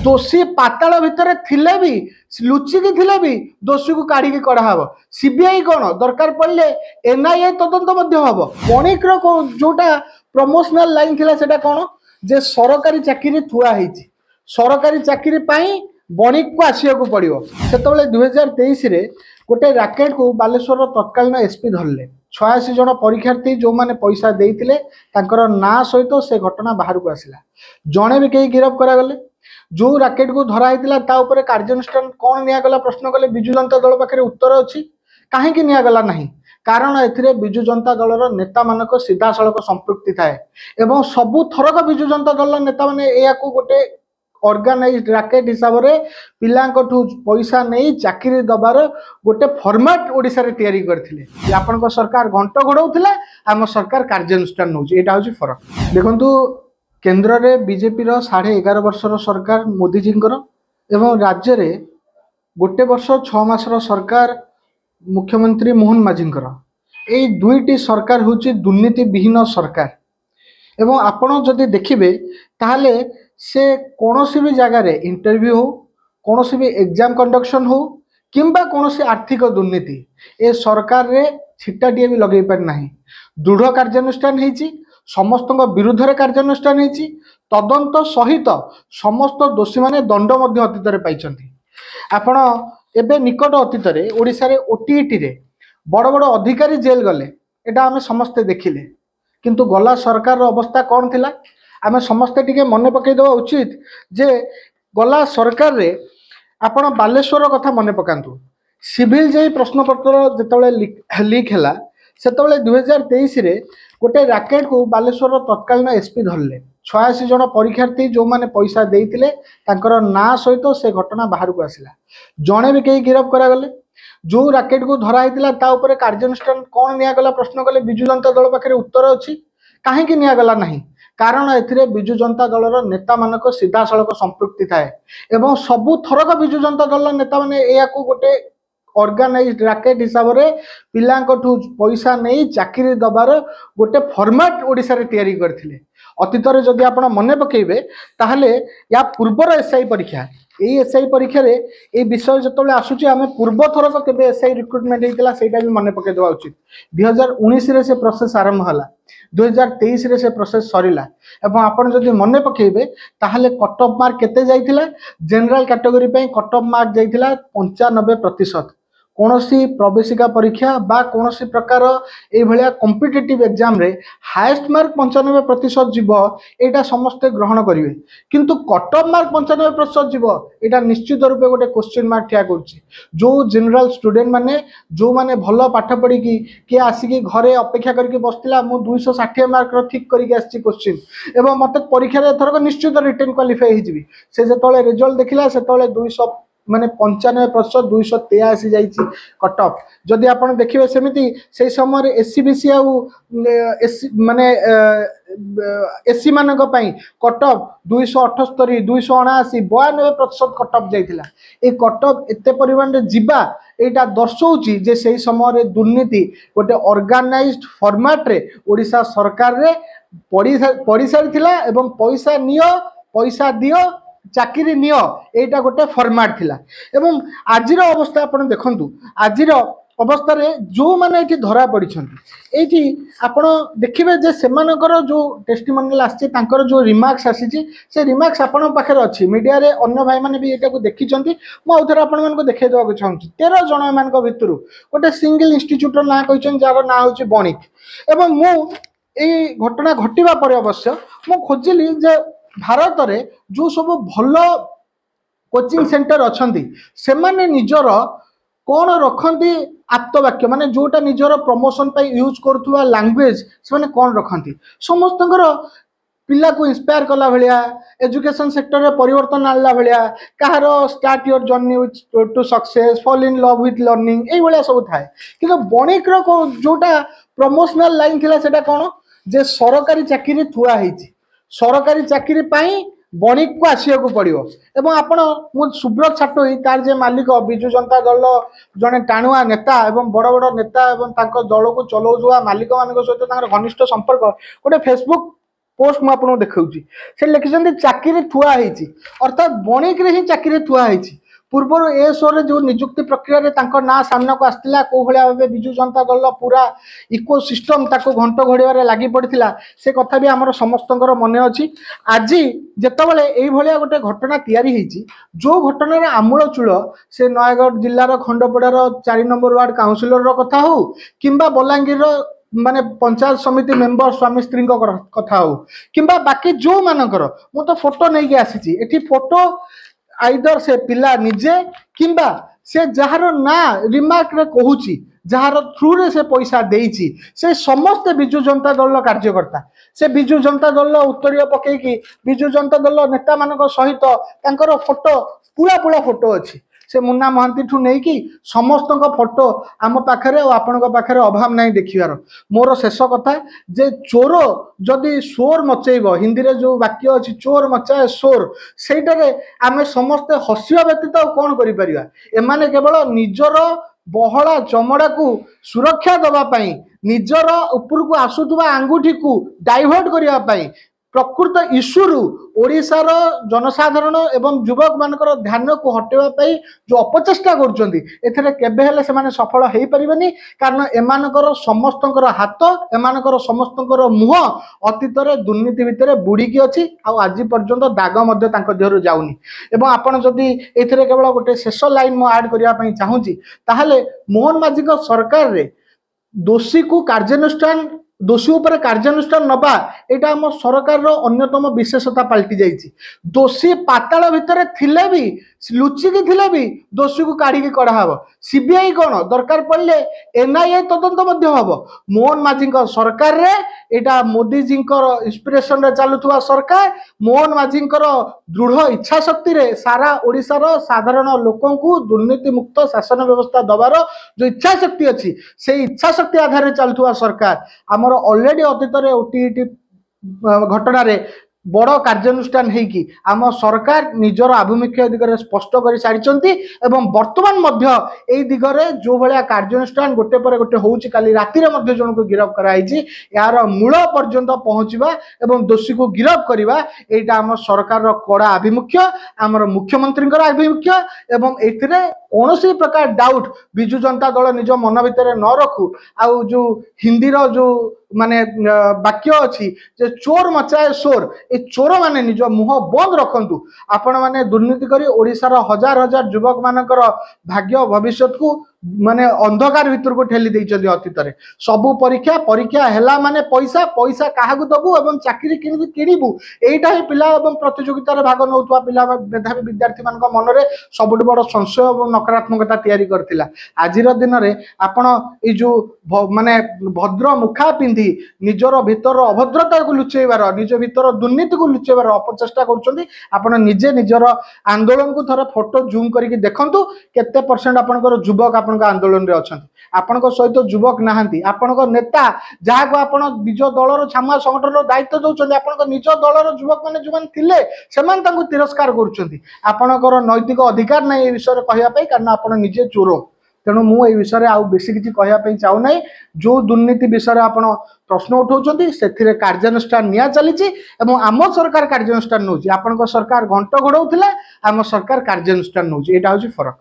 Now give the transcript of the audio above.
दोषी पाताल भितर थिले भी लुचिकी थिले भी दोषी को काढ़ी कड़ा हम सीबीआई कौन दरकार पड़े एनआईए तदंत हम बणिक जोटा प्रमोशनल लाइन थिला सेटा कौन जे सरकारी चाकरी थुआ होती सरकारी चाकरी बणिक को आसिया को पड़ो से 2023 गोटे राकेट को बालेश्वर तत्कालीन एसपी धरले 86 जन परीक्षार्थी जो माने पैसा देते ना सहित से घटना बाहर को आसला जड़े भी कहीं गिरफ करागले जो राकेट को धरा होता कार्यानुष्ठान कौन निगला प्रश्न कले विजु जनता दल पाखे उत्तर अच्छी कहीं निगला ना कारण ए विजु जनता दलर नेता मान सीधा सड़क संपृक्ति थाए एवं सबु थरक विजु जनता दल नेता मैंने या गोटे ऑर्गेनाइज्ड राकेट हिसाब से पिला पैसा नहीं चाकरी दबार गोटे फॉर्मेट ओडिशा रे तैयारी करथिले आपन सरकार घंट घोड़ाउथिला आम सरकार कार्यानुष्ठान नौछि एटा होछि फरक देखंतु केंद्र रे बीजेपी रो 11.5 वर्षर सरकार मोदी जींकर एवं राज्य रे गोटे वर्ष 6 मासर सरकार मुख्यमंत्री मोहन माझींकर ए दुईटी सरकार होछि दुर्नीति विहीन सरकार एवं आपण जदि देखिबे ताहले से कौनसी भी जगह रे इंटरव्यू हो कौनसी भी एग्जाम कंडक्शन हो किंबा कौनसी आर्थिक दुर्नीति ए सरकार रे छिट्टाटिए भी लगे पार नाही दृढ़ कार्यानुष्ठान हेछि समस्त विरुद्ध रे कार्यानुष्ठान हेछि तदंत सहित समस्त दोषी माने दंड मध्य अतीत रे पाइछंती आपण एबे निकट अतीत रे ओडिसा रे ओटीईटी रे बड़ बड़ अधिकारी जेल गले एटा हमें समस्ते देखिले किंतु गला सरकार रो अवस्था कौन थिला आमे समस्ते टिके मन पकई देवा उचित जे गला सरकार रे आपण बालेश्वर कथा मन पकांतु सिविल जे प्रश्नपत्र जेतबेले लीक हैला सेतबेले 2023 रे गोटे राकेट को बालेश्वर तत्कालीन एसपी धरले 86 जन परीक्षार्थी जो माने पैसा देइतिले तांकर ना सहित से घटना बाहर को आसला जड़े भी कहीं गिरफ करागले जो राकेट को धरा होता कार्यानुष्ठान कौन निगला प्रश्न कले विजु जनता दल पाखे उत्तर अच्छी कहीं निगला ना कारण ए विजु जनता दलर नेता मान सीधा सड़क संपृक्ति थाए एवं सबु थरक विजु जनता दल नेता मैंने या गोटे ऑर्गेनाइज्ड राकेट हिसाब से पिला पैसा नहीं चाकरी दबार गोटे फॉर्मेट ओडिशा रे तैयारी करथिले अतीत रे जदि आपण मने पकेइबे ताहले या पूर्वर एसआई परीक्षा एई एसआई परीक्षा रे ए विषय जतबेले आसुची आमे पूर्व थरक केबे एसआई रिक्रुटमेंट हेतिला सेटा भी मने पके देवा उचित 2019 रे से प्रोसेस आरंभ हला 2023 रे से प्रोसेस सरिला एवं आपण जदि मने पकेइबे ताहले कट ऑफ मार्क केते जाइथिला जनरल कैटेगरी पे कट ऑफ मार्क जाइथिला 95% कौनसी प्रवेशिका परीक्षा बा कौनसी प्रकार ए भलिया कॉम्पिटिटिव एग्जाम रे हाईएस्ट मार्क 95% जीव एटा समस्ते ग्रहण करिवे किंतु कट ऑफ मार्क 95% जीव एटा निश्चित रूपे गोटे क्वेश्चन मार्क ठिया करछि जो जनरल स्टूडेंट माने जो माने भलो पाठ पढ़ी की के आसी घरे अपेक्षा करके बसतिला मु 260 मार्क रो ठीक करके आछि क्वेश्चन एवं मते परीक्षा रे थरक निश्चित रिटन क्वालिफाई हिजबी से जेतले रिजल्ट देखिला सेतले 200 माने 95% 283 जाइछि कट ऑफ जदि आपण देखिबे सेमिति से समय एससीबीसी आ माने एससी मानक पई कट ऑफ 278 279 92% कट ऑफ जाइथिला ए कट ऑफ एते परिमाण रे जिबा एटा दर्शौची जे से समय दुर्नीति गोटे ऑर्गेनाइज्ड फॉर्मेट रे ओडिशा सरकार रे पड़ी सारिथिला एवं पैसा नियो पैसा दियो चाकरी नियो एटा गोटे फॉर्मेट थिला एवं आजिर अवस्था आपण देखंतु आजिर अवस्था रे जो माने एठी धरा पड़िछंती एठी आपण देखिबे जे सेमानकर जो टेस्टिमोनियल आछि तांकर जो रिमार्क्स आसीछि से रिमार्क्स आपण पाखर अछि मीडिया रे अन्य भाई माने भी एटा को देखिछंती मु आउथर आपण मान को देखाइ देबा को चाहूछि 13 जण मानक भितरु गोटे सिंगल इंस्टीट्यूट रो ना कहिछन जार ना होछि बणिक एवं मु ए घटना घटिबा पर अवश्य मु खोजिली जे भारत रे जो सब भल कोचिंग सेंटर अच्छी से माने निजर कौन रखती आप्तवाक्य माने जोटा निजर प्रमोशन पे यूज करुवा लैंग्वेज से माने कौन रखती समस्त पिला को इंस्पायर कला भलिया एजुकेशन सेक्टर रे परिवर्तन आनला भलिया कहार start your journey to success fall in love with learning ए भलिया सब थाए किंतु बणिक रो जोटा प्रमोशनल लाइन थिला सेटा कौन जे सरकारी चाकरी थुआ हेछि सरकारी चाकरी बणिक को आसिया को पड़ो एवं आपण सुब्रत छाटोई तार जे मालिक विजु जनता दल जड़े टाणुआ नेता एवं बड़ बड़ नेता एवं दल को चलाउवा मालिक मान सहित घनिष्ठ संपर्क गोटे फेसबुक पोस्ट मुझे देखा से लिखिं चाकरी थुआ अर्थात बणिक ही चाकरी थुआ पूर्वर ए शो रे जो नियुक्ति प्रक्रिया ना सामना को आसला कौ भाव विजु जनता दल पूरा इकोसिस्टम घंट घोड़े लगी पड़ा से कथा भी आमर समस्त मन अच्छी आज जितेबाला ये गोटे घटना तैयारी जो घटना आमूल चूल से नयगढ़ जिलार खंडपड़ार 4 नंबर वार्ड काउंसिलर कथा हो कि बलांगीर माने पंचायत समिति मेंबर स्वामी स्त्री कथा हो कि बाकी जो मानकर मु तो फोटो नहीं कि आसी एठी फोटो आइदर से पिला निजे किंबा से जार ना रिमार्क रे कहूची जार थ्रू रे से पैसा देइची से समस्त बिजु जनता दल कार्यकर्ता से बिजु जनता दल उत्तरीय पकईकी बिजु जनता दल नेता मान सहित तांकर फोटो पूरा पूरा फोटो अच्छी से मुन्ना महांती ठू नहीं कि समस्त फोटो आम पाखे आपण पाखे अभाव नहीं देखार मोर शेष कथा जे चोर जदि शोर मचेब हिंदी रे जो वाक्य अच्छी चोर मचाए शोर सेटारे आम समस्ते हसिया व्यतीत कौन करिपरिबा एमाने केवल निजर बहला चमड़ा को सुरक्षा दवापाई निजर ऊपर को आसुवा आंगुठी को डाइवर्ट करने प्रकृत इश्यू ओडिशार जनसाधारण एवं युवक मानकर ध्यान को हटेवाई जो अपचेष्टा कर सफल हो पारे कारण एमानकर समस्त हाथ एमानकर समस्त मुह अतीत दुर्नीति भितर बुड़ीकी अच्छी आज पर्यंत दाग देहर जाऊनी एवं आपड़ जदि ये केवल गोटे शेष लाइन मु आड करने चाहूँगी ताहले मोहन माझी सरकार रे दोषी को कार्यानुष्ठान दोषी उपर कार्यानुष्ठान नबा यहाँ आम सरकार अन्यतम विशेषता पलटि जाइए दोषी पाताल भितर थिले भी लुचिकी थिले भी दोषी को काढ़ी कढ़ाव सीबीआई कौन दरकार पड़े एनआईए तदंत हम मोहन माझी सरकार रे यहाँ मोदी जी इंस्पिरेशन रे चलुवा सरकार मोहन माझी दृढ़ इच्छा शक्ति रे सारा ओडिशार साधारण लोकों को दुर्नीति मुक्त शासन व्यवस्था दबार जो इच्छा शक्ति अच्छी से इच्छा शक्ति आधार चलुवा सरकार आमर ऑलरेडी अतीत ओटीटी घटना रे बड़ कार्यानुष्ठान होगी आम सरकार निजर आभिमुख्य दिगरे स्पष्ट कर सारी एवं वर्तमान मध्य ए दिगरे जो भाया कार्यानुष्ठान गोटे पर गोटे होउची काली राति रे मध्य जन को गिरफ्त कराई यार मूल पर्यंत पहुँचवा एवं दोषी को गिरफ्त करवा एटा आम सरकार कड़ा आभिमुख्य आमर मुख्यमंत्री आभिमुख्य एवं एथिरे कौन प्रकार डाउट बिजु जनता दल निज मन भितर न रखू आउ जो हिंदी जो माने वाक्य अच्छी जे चोर मचाए शोर ए चोर माने निज मुह बंद रखंतु आपण माने दुर्नीति करी ओडिशार हजार हजार युवक मानकर भाग्य भविष्य को माने अंधकार भितर को ठेली देइछथि अतीत रे सबु परीक्षा परीक्षा हैला माने पैसा पैसा काहाकू दबु एवं चाकरी किनिबु एटा ही पिला एवं प्रतियोगिता रे भाग नउतवा पिला मेधावी विद्यार्थी मानक मन रे सबुठ बड़ संशय एवं नकारात्मकता तैयारी करथिला आजिर दिन रे आपण ए जो माने भद्र मुखा पिंधी निजर भीतर अभद्रता को लुचेबार निज भीतर दुर्नीति को लुचेबार अपचेष्टा करुछथि आपण निजे निजर आंदोलन को थोड़ा फोटो जूम करके देखंतु केते परसेंट आपनकर युवक आंदोलन रे अछंती आपनक सहित युवक नाहंती आपनक नेता जहाँ को आपण निज दलर छामुआ संगठन दायित्व दौरान आपनक निज दलर युवक माने जो थिले सेमान तांको तिरस्कार करुछंती आपनकर नैतिक अधिकार नै ए विषय रे कहया पई कारण आपण निजे चोर तेणु मु ए विषय आउ बेसी किछि कहया पई चाहू नै जो दुर्नीति विषय आपण प्रश्न उठाउछंती सेथिरे कार्यानुष्ठान निया चलीछि एवं आम सरकार कार्यानुष्ठान नउछि आपनक सरकार घंट घोड़ौथिला आम सरकार कार्यानुष्ठान नउछि एटा होछि फरक।